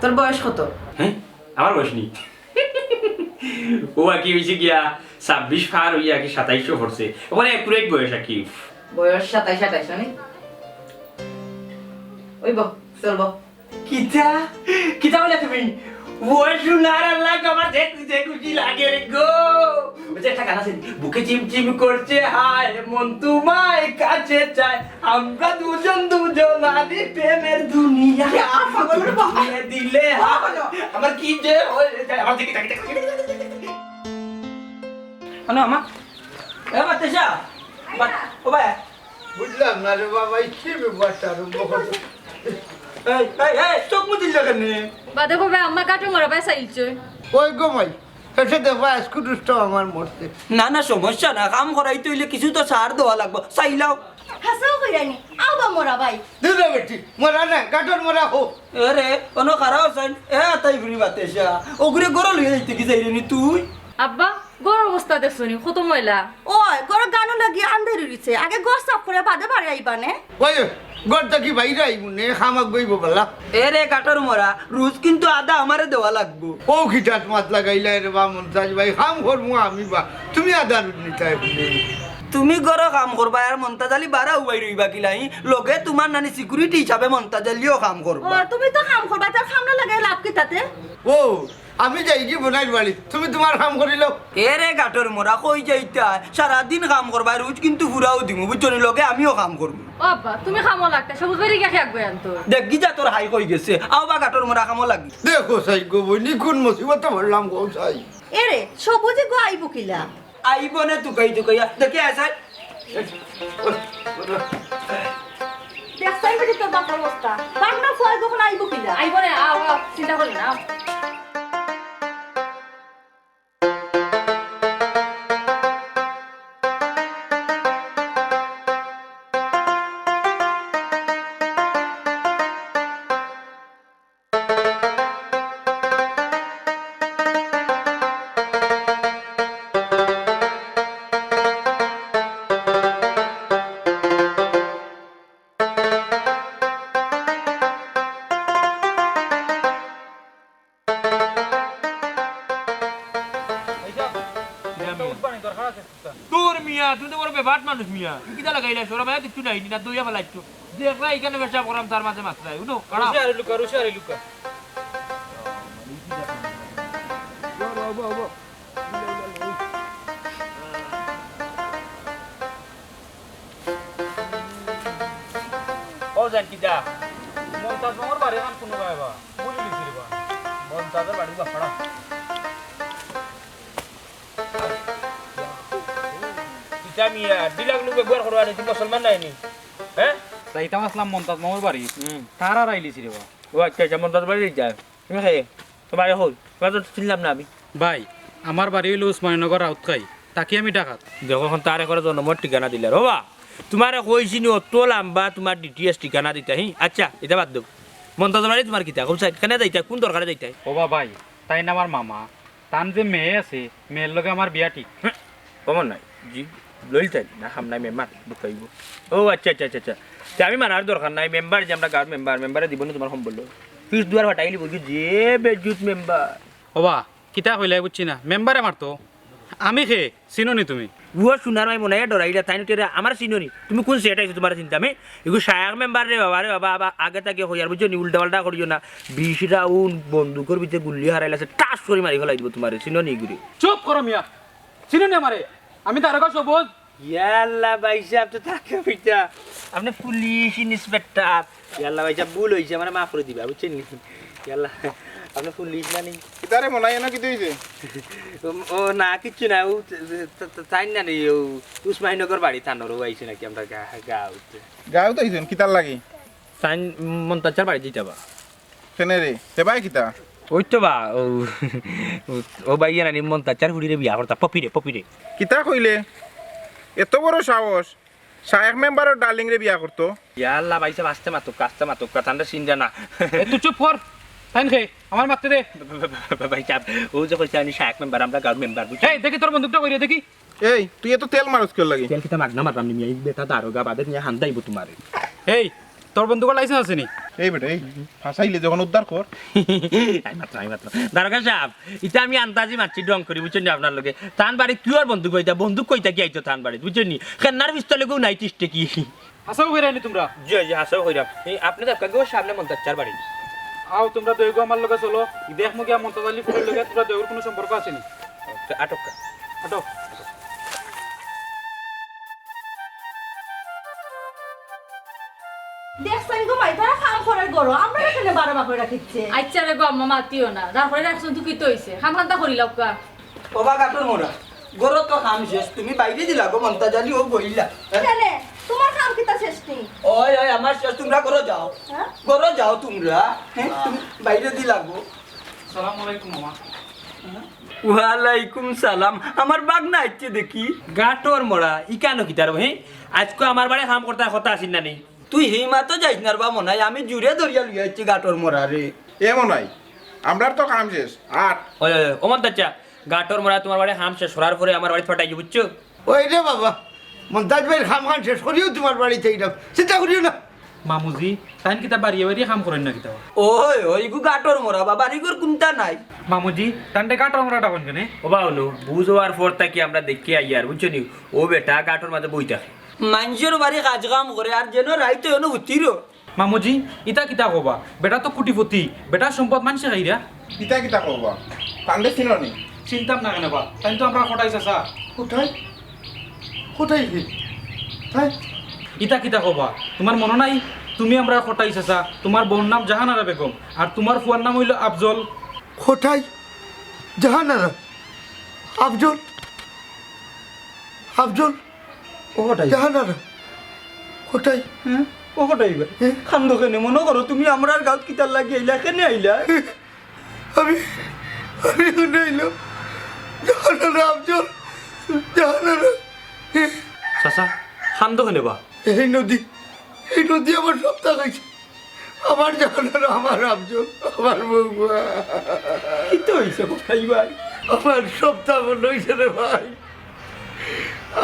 তোর বয়স কত হ্যাঁ আমার বয়স নেই ও আর কি হয়েছে গিয়া 26 পার হইয়া কি 27 পড়ছে ওখানে একুরেট বয়স আর কি বয়স 27 নি ওই বো চলবো কিতা বলে তুমি ওই সোনার আল্লাহ আমার দেখতে খুশি লাগে রে গো বুঝে একটা গান আছে বুকে চিমচিম করছে হায় মন তোমায় কাছে চায় আমরা দুজন আদি প্রেমের দুনিয়া দিলে আমার কি যে আমার দিকে তাকিয়ে আনো আমা এ বাতেশা ও ভাই বুঝলাম না রে বাবা কি ব্যাপারটা আরম্ভ করছো এই চোখ মুদিল কেনে বাদে কবে আম্মা কাটো মরা বাই চাইছে ওই গো মাই এসে দেখো আজকে দুষ্ট আমার মরতে না সমস্যা না কাম করাইতে হইলে কিছু তো ছাড় দেওয়া লাগবো চাইলাও হাসাও কইরানি আবা মোরা ভাই দিলে বেটি মরা না গাটর মরা হো এরে কোনো খারাপ আছেন তাই ফ্রি বাতেশা ওগুরে গরল হয়ে যাইতে কি যাইনি তুই আব্বা গড় অবস্থা দেখছনি কত ময়লা ওই গরো গানো লাগি আন্ধারি রইছে আগে গর সাফ করে বাদে বাড়ি আইবানে ওই গড়টা কি বাইরে আইব নে খামাক গইব বলা এরে কাটর মরা রোজ কিন্তু আদা আমারে দেওয়া লাগবো ও খিটাত মাত লাগাইলা রে বা মন্তাজ ভাই খাম করমু আমি বা তুমি আদার নিতাই তুমি গরো কাম করবা আর মন্তাজালি বারা উবাই রইবা কিলাই লগে তোমার নানি সিকিউরিটি হিসাবে মন্তাজালিও কাম ও করবা তুমি তো কাম করবা তার খামনা লাগাই লাভ কি তাতে ও আমি যাই কি বোনাইর বাড়ি তুমি তোমার কাম করিল এরে গাটর মোরা কই যাইতা সারাদিন কাম করবা রোজ কিন্তু ফুরাও দিমু বুঝছনি লগে আমিও কাম করবো ও আব্বা তুমি খামো লাগতে সবুজ বাড়ি কে খেয়ে একবার আনতো দেখি যা তোর হাই কই গেছে আও বা গাটর মোরা কামও লাগি দেখো সাই গো বইনি কোন মুসিবতে পড়লাম গো সাই এরে সবুজে গো আইব কিলা আইবনে তুকাই তুকাইয়া দেখি আসাই দেখছাই বেটি তোর বাপের অবস্থা বাগনা ফুয়াই কখন আইব কিলা আইবো রে আও আও চিন্তা করি না তোর মিয়া তুই তো বড় বেবাট মানুষ মিয়া কিটা লাগাইলা সরা ভাই কিছু নাই না দুইয়া ফেলাইছো দেখলা এখানে বেচা করাম তার মাঝে মাত্রাই উনো রুশারে লুকা ও জান কিটা মন্তাজ মোর বাড়ি মান কোন গায়বা বলি লিছিলি বা মন্তাজের বাড়ি বা ফড়া মিয়া দিলাগ লোক ব্যবহার করবা নি মুসলমান নাই নি হ্যাঁ যাইতাম আসলাম মন্তাজ মামুর বাড়ি তারা রাইলিছি রে বা ও আচ্ছা মন্তাজ বাড়ি যায় তুমি খাই তোমার হল তোমার তো চিনলাম না আমি ভাই আমার বাড়ি হইল উসমানীনগর আউটকাই তাকে আমি ডাকাত যখন তারে করে জন্মর ঠিকানা দিলে রবা তোমার কইছি নি অত লাম্বা তোমার ডিটিএস ঠিকানা দিতা হি আচ্ছা এটা বাদ দাও মন্তাজ বাড়ি তোমার কিতা কোন সাইড কেন যাইতা কোন দরকারে যাইতা ওবা ভাই তাই না আমার মামা তান যে মেয়ে আছে মেয়ের লগে আমার বিয়া ঠিক কমন নাই জি লইতাই না হামনাই মেম্বার ঢুকাইব ও আচ্ছা আচ্ছা আচ্ছা আচ্ছা আমি মানার দরকার নাই মেম্বার যে আমরা গার্ড মেম্বারে দিব না তোমার সম্বল ফিস দুয়ার ফাটাইলি বলছি যে বেজুত মেম্বার ওবা কিতা হইলাই বুঝছি না মেম্বারে মারতো আমি খে চিনোনি তুমি উহ শুনার মাই মনে হয় ডরাইলা তাই টেরা আমার চিনোনি তুমি কোন সেট আইছো তোমার চিন্তা আমি এগু শায়াক মেম্বার রে বাবা আগে তাকে হইয়ার বুঝছো নি উল্টা পাল্টা করিও না 20 রাউন্ড বন্দুকের ভিতরে গুলি হারাইলাছে টাস করে মারি ফেলাই দিব তোমারে চিনোনি গুরি চুপ করো মিয়া চিনোনি আমারে আমি তারকা সবুজ ইয়াল্লা ভাই সাহেব তো থাকে পিতা আপনি পুলিশ ইন্সপেক্টর ইয়াল্লা ভাই সাহেব ভুল হইছে মানে মাফ করে দিবা বুঝছেন নি ইয়াল্লা আপনি পুলিশ না নি কিতারে মনাই না কিতে হইছে ও না কিচ্ছু না ও তাই না নি ও উসমানীনগর বাড়ি থানোর আইছে নাকি আমরা গাঁওতে গাও তো হইছেন কিতার লাগি তাই মন্তাচার বাড়ি যাইতাবা কেনে রে তে ভাই কিতা ওই তো বা ও ভাই না নি মন্তাচার হুড়িরে বিয়া করতা পপিরে কিতা কইলে এত বড় সাহস শায়েক মেম্বারের ডার্লিং রে বিয়া করতো ইয়াল্লা ভাই সাহেব আসতে মাতুক কথাটা চিন্তা না তুই চুপ কর তাই খে আমার মারতে দে ভাই সাহেব ও যে কইছে আমি শায়েক মেম্বার আমরা গাঁও মেম্বার বুঝছি এই দেখি তোর বন্দুকটা কইরে দেখি এই তুই এত তেল মারস কেন লাগি তেল কিতা মাগনা মারলাম নি এই বেটা দারোগা বাদে নিয়ে হান্দাইব তোমারে এই তোর বন্দুকের লাইসেন্স আছে নি এই বেটা এই ফাঁসাইলে যখন উদ্ধার কর আই মাত্র দারোগা সাহেব এটা আমি আন্দাজি মারছি ডং করি বুঝছেন আপনার লগে তান বাড়ি কি আর বন্দুক কইতা কি আইতো তান বাড়ি বুঝছেন নি খেন্নার পিস্তলে কেউ নাই টিস্টে কি আসাও কইরা নি তোমরা জি হাসাও কইরাম এই আপনি তো কাগো সামনে মন্তাচার বাড়ি আও তোমরা দৈগ আমার লগে চলো দেখ মুগিয়া মন্তাজ আলী ফুলের লগে তোমরা দৈগর কোনো সম্পর্ক আছে নি আটক হটো দেখছাই গো মাই তারা কাম করার গরো আমরা এখানে বারো বাপে রাখিচ্ছে আচ্ছা রে গো আম্মা মাতিও না তারপরে রাখছুন তুই কি তো হইছে খামখান্তা করি লক্কা ওবা গাটর মোরা গরো তো কাম শেষ তুমি বাইরে দিলা গো মন্তাজ আলী ও বইলা কেনে তোমার কাম কিতা শেষ নেই ওই ওই আমার শেষ তোমরা করো যাও হ্যাঁ? করো যাও তোমরা হ্যাঁ তুমি বাইরে দিলা গো আসসালামু আলাইকুম মামা ওয়ালাইকুম সালাম আমার বাগনা আইছে দেখি গাটর মরা ইকানো কিতার হে আজকে আমার বাড়ি কাম করতে কথা আসিন না নি তুই হিমা তো যাইস না বা মনে হয় আমি জুড়ে ধরিয়া লইয়া আইছি গাটর মোরা রে এমন নাই আমরার তো কাম শেষ আর ওই ওমন তাচ্চা গাটর মরা তোমার বাড়ি হাম শেষ সরার পরে আমার বাড়ি ফাটাই বুঝছো ওই রে বাবা মন্তাজ ভাইয়ের খাম খান শেষ করিও তোমার বাড়িতে এইরকম চিন্তা করিও না মামুজি তাইন কিতা বাড়িয়ে বাড়িয়ে কাম করেন না কিতা ওই ওই গু গাটর মোরা বাবা রিগর কোনটা নাই মামুজি তান্ডে কাটা আমরা ডাকন কেনে ও বাউনু বুঝোয়ার পর তাকি আমরা দেখি আইয়ার বুঝছো নি ও বেটা গাটর মাঝে বইতা মানুষের বাড়ি কাজ কাম করে আর যেন রাইতে এনো উঠিরো মামুজি ইটা কিতা কবা বেটা তো কোটিপতি বেটার সম্পদ মানুষে খাইরা কিতা কিতা করবা তান্ডে চিনি চিন্তা না কেন বা তাই তো আমরা ফটাই চাচা কোথায় কোথায় কি তাই ইটা কিতা কবা তোমার মনে নাই তুমি আমরা ফটাই চাচা তোমার বোন নাম জাহানারা বেগম আর তোমার ফুয়ার নাম হইল আফজল কোথায় জাহানারা আফজল আফজল ওটাই জাহানারা কোথায় হ্যাঁ ওটাই খান্দ কেনে মনে করো তুমি আমরা গাঁত কিতার লাগি আইলা কেনে আইলা আমি আমি শুনে এলাম জাহানারা আফজল জাহানারা চাচা খান্দ কেনে বা এই নদী আমার সপ্তাহ গেছে আমার জাহানারা আমার আফজল আমার বউয়া কি তো হইছে কোথায় ভাই আমার সপ্তাহ মনে হয়েছে রে ভাই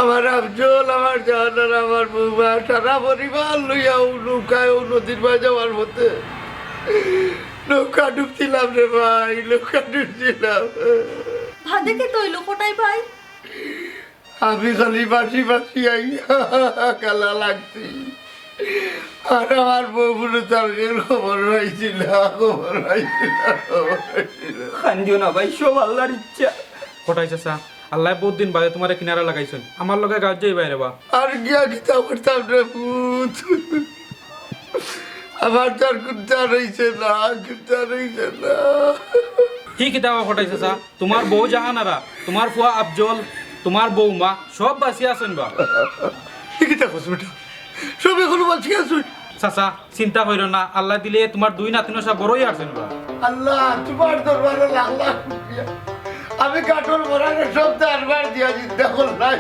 আমার আফজল আমার জাহানারা আমার বউয়া সারা পরিবার লইয়া নৌকায় নদীর মাঝে যাওয়ার মধ্যে নৌকা ডুবছিলাম রে ভাই নৌকা ডুবছিলাম ভাদে কে তৈলো কোটাই ভাই আমি খালি বাসি আই কালা লাগছি আর আমার বউগুলো তার খবর হয়েছিল খান্দিও না ভাই সব আল্লাহর ইচ্ছা ফটাই চাচা আল্লাহ বহুত দিন বাদে তোমার কিনারা লাগাইছেন আমার লগে গাছ যাই বাইরে বা আর গিয়া কিতা করতাম রে ভূত আমার তার কুত্তা রয়েছে না কি কিতাবা ফটাই চাচা তোমার বউ জাহানারা তোমার ফুয়া আফজল তোমার বৌমা সব বাঁচি আছেন বা কিতা করছো বেটা সব এখনো বলছি আসুন চাচা চিন্তা কইর না আল্লাহ দিলে তোমার দুই নাতিনো সব বড়ই আছেন বা আল্লাহ তোমার দরবারে লাখ লাখ শুকরিয়া। আমি কাঠল মরাকে সব দরবার দিয়া চিন্তা করলাম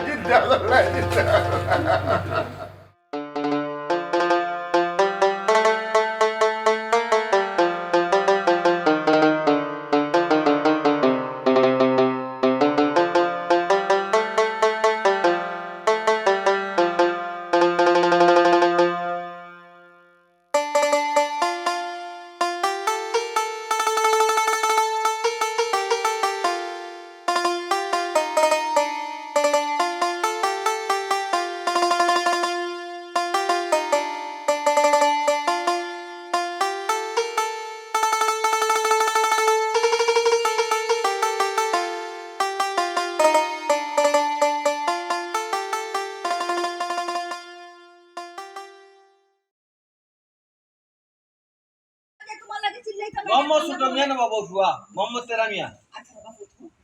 মোহাম্মদ সুটো মিয়া না বাবা ফুয়া মোহাম্মদ তেরা মিয়া আচ্ছা বাবু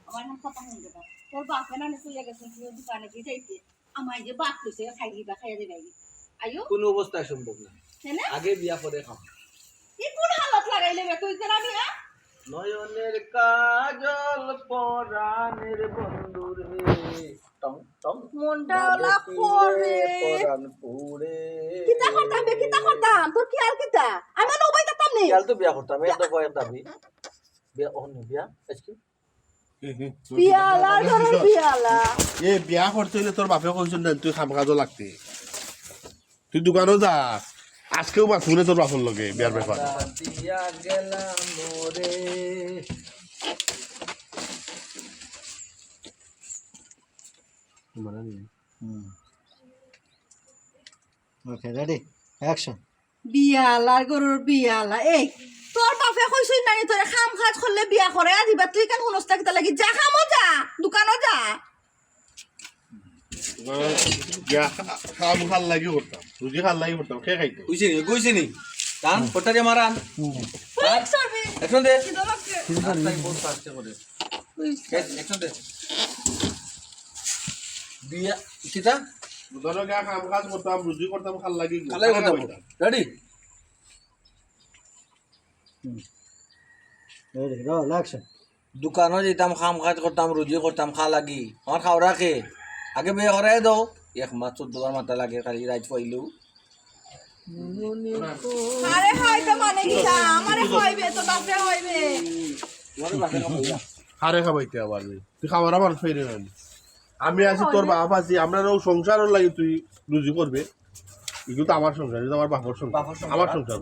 আমার নাম কথা শুনতে পার তোর বাপে না তুই গেছিস তুই দোকানে গিয়ে যাইতে আমার যে বাপ কইছে খাইবা খাইয়া দিবাই আইও কোনো অবস্থায় সম্ভব না হ্যাঁ আগে বিয়া পরে খাম কি কোন হালত লাগাইলে বে তুই তেরা মিয়া নয়নের কাজল পরাণের বন্ধুর হে টং টং মনটা ওলা করে পরাণ পুরে কিতা করতাম তোর কি আর কিতা আমি না উবাই তাতাম নি কাল তো বিয়া করতাম এটা কয় দাবি বিয়া অন্য বিয়া আজকে পিয়ালা ধরে পিয়ালা এ বিয়া করতে হইলে তোর বাপে কইছেন না তুই খাম কাজও লাগতে তুই দোকানও যা আজকেও মাছ শুনে তোর বাপর লগে বিয়ার ব্যাপার দিয়া গেলাম মোরে ওকে রেডি অ্যাকশন বিয়ালা গরুর বিয়ালা এই তোর বাপে কইছই নানি তোরে খাম খাজ করলে বিয়া করে আজিবা তুই কেন হুনস্তা কিতা লাগি যা খামো যা দোকানও যা বিয়া খাম খাল লাগি করতাম রুজি খাল লাগি করতাম খেয়ে খাইতো কইছি নি কান পটারে মারান পুলিশ সরবে এখন দে কি দলকে বহুত ফাস্ট করে এখন দে বিয়া কিটা ধরো গা খাম কাজ করতাম রুজি করতাম খাল লাগি কালাই কথা রেডি রেডি রোল অ্যাকশন দোকানও যেতাম খাম কাজ করতাম রুজি করতাম খা লাগি আমার খাও রাখে আগে বিয়ে করাই দাও 1 মাস 14 বার মাথা লাগে খালি রাইট পাইলেও আরে হয়তো মানে কিটা আমারে হইবে তো বাপরে হইবে তোমার বাসা কাম হইলা হারে খাবাইতে আবার তুই খাবার আমার ফেরে না আমি আছি তোর বাপ আছি আমরা সংসারও লাগি তুই রুজি করবে এগুলো তো আমার সংসার এটা আমার বাপর সংসার আমার সংসার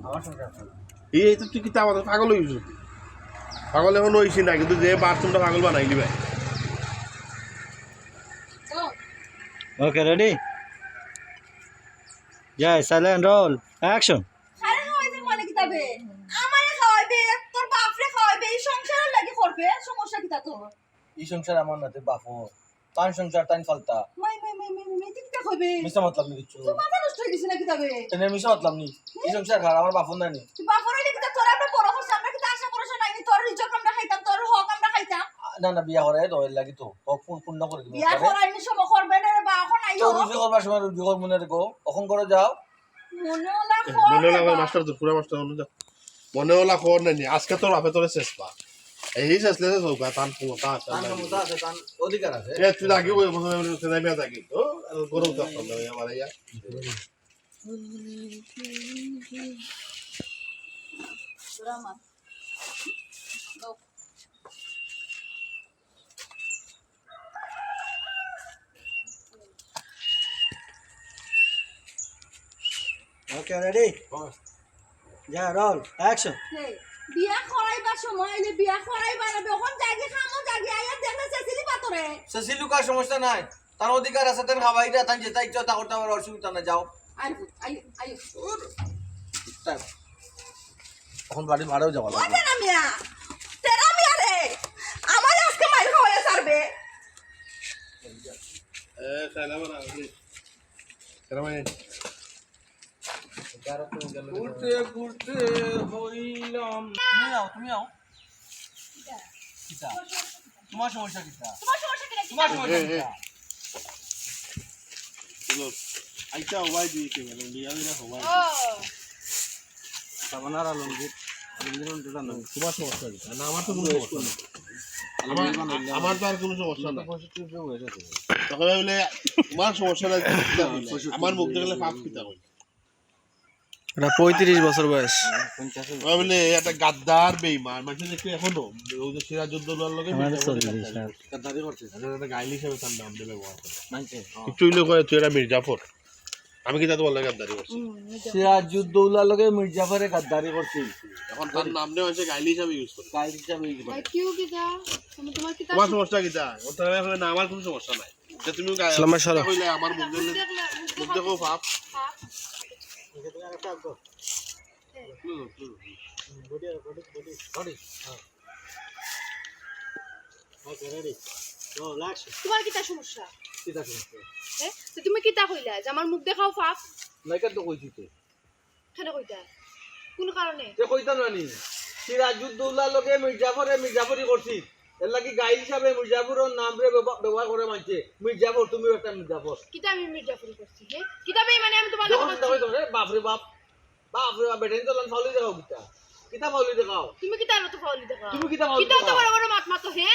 এই তো তুই কি আমাদের পাগল হয়ে গেছিস পাগল এখন হয়েছি না কিন্তু যে বাথরুমটা পাগল বানাইলি ভাই ওকে রেডি যাই সাইলেন্ট রোল অ্যাকশন আরে কিতাবে আমারে খাওয়াইবে তোর বাপরে খাওয়াইবে এই সংসারের লাগি করবে সমস্যা কিতা তোর এই সংসার আমার নাতে বাপো তার সংসার তাই ফালতা মাই মাই মাই মাই মাই কিতা কইবে মিশা মতলব নি কিছু তুই মাথা নষ্ট হয়ে গেছিস না কিতাবে এনে মিশা মতলব নি এই সংসার ঘর আমার বাপন না নি তুই বাপরে লাগি কিতা তোর আমরা বড় হইছ আমরা কিতা আশা করছ না তোর রিজক আমরা খাইতাম তোর হক আমরা খাইতাম না না বিয়া করে তো এর লাগি তো তো পূর্ণ করে দিবি বিয়া করাইনি সময় করবে না রে বা এখন আইও তো রুজি করবার সময় রুজি কর মনে রেখো এখন করে যাও মনে হলা মাস্টার তো পুরা মাস্টার অনু যা মনে হলা খবর নাই আজকে তোর বাপে তোরে শেষ পা এই শেষলে তো সৌকা তান ক্ষমতা আছে তান অধিকার আছে এ তুই আগে ওই মনে হয় তুই যাবি আগে তো গরম তো করলে আমার ইয়া ড্রামা ওকে রেডি যা রোল অ্যাকশন বিয়া করাইবার সময় এলে বিয়া করাইবার না যখন জায়গা খামো জায়গা আয়া দেখলে সেসিলি পাতরে সেসিলু কা সমস্যা নাই তার অধিকার আছে তার খাওয়াইরা তান যেটা ইচ্ছা তা করতে আমার অসুবিধা না যাও আইও এখন বাড়ি ভাড়াও যাওয়া লাগবে তেরা মিয়া রে আমার আজকে মাইর খাওয়াইয়া ছাড়বে এ সালাম আলাইকুম সালাম আলাইকুম ঘুরতে ঘুরতে হইলাম তুমি আও কিটা তোমার সমস্যা কিটা তোমার সমস্যা কিটা আইতা ওয়াই দিতে বলে লিয়া দিনা হওয়াই সাবানার আলমগীর আলমগীর না তোমার সমস্যা কি না আমার তো কোনো সমস্যা নেই আমার তো আর কোনো সমস্যা নেই তখন বলে তোমার সমস্যা নাই আমার মুখ দেখলে পাপ কিতা হই এটা 35 বছর বয়স বলে একটা গাদ্দার বেঈমান মানে দেখি এখনো ওই যে সিরাজউদ্দৌলার লগে গাদ্দারি করছে এটা গাইলি হিসেবে তার নাম দেবে ব্যবহার করে মানছে একটু ইলো করে তুই এটা মির্জাফর আমি কি তাতে বললে গাদ্দারি করছি সিরাজউদ্দৌলার লগে মির্জাফরে গাদ্দারি করছি এখন তার নাম নেওয়া হচ্ছে গাইলি হিসাবে ইউজ করে গাইলি হিসাবে ইউজ করে কিউ কিটা তোমার কিটা তোমার সমস্যা কিটা ওর তাহলে এখন না আমার কোনো সমস্যা নাই যে তুমি কইলে আমার মুখ দেখো পাপ তোমার কিটা সমস্যা তো তুমি কিটা কইলা যে আমার মুখ দেখাও পাপ নাইকা তো কইছি তো কেন কইতা কোন কারণে যে কইতা নানি সিরাজউদ্দৌলার লগে মির্জাফরি করছি এর লাগি গাইল হিসাবে মির্জাফরের নাম রে ব্যবহার করে মানছে মির্জাফর তুমি একটা মির্জাফর কিটা আমি মির্জাফরি করছি হে কিটা বে মানে আমি তোমার দেখো বাপ রে বাপ বেটেন তো লান ফাউলি দেখাও কিতা ফাউলি দেখাও তুমি কিটা না তো ফাউলি দেখাও তুমি কিতা ফাউলি কিটা তো বড় বড় মাত মাতো হে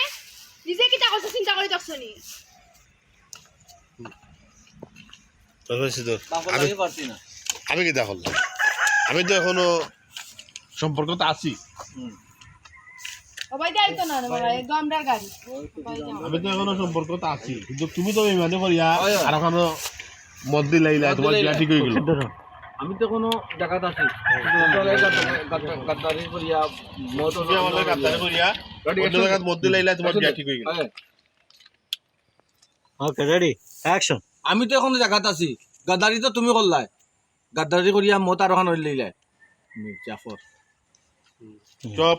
নিজে কিটা করছ চিন্তা করে দেখছনি আমি কি দেখল আমি তো এখনো সম্পর্কতে আছি ওবাই দাই তো না মানে একদম আমরার গাড়ি আমি তো এখনো সম্পর্কতে আছি কিন্তু তুমি তো মানে করিয়া আর এখনো মদ দিলাইলা তোমার বিয়া ঠিক হয়ে গেল আমি তো কোনো জায়গাত আছি গাদ্দারি করিয়া মত গাদ্দারি করিয়া অন্য জায়গাত মদ দিলাইলা তোমার বিয়া ঠিক হয়ে গেল ওকে রেডি অ্যাকশন আমি তো এখন জায়গাত আছি গাদ্দারি তো তুমি করলাই গাদ্দারি করিয়া মত আর ওখানে লইলাই মির্জাফর চপ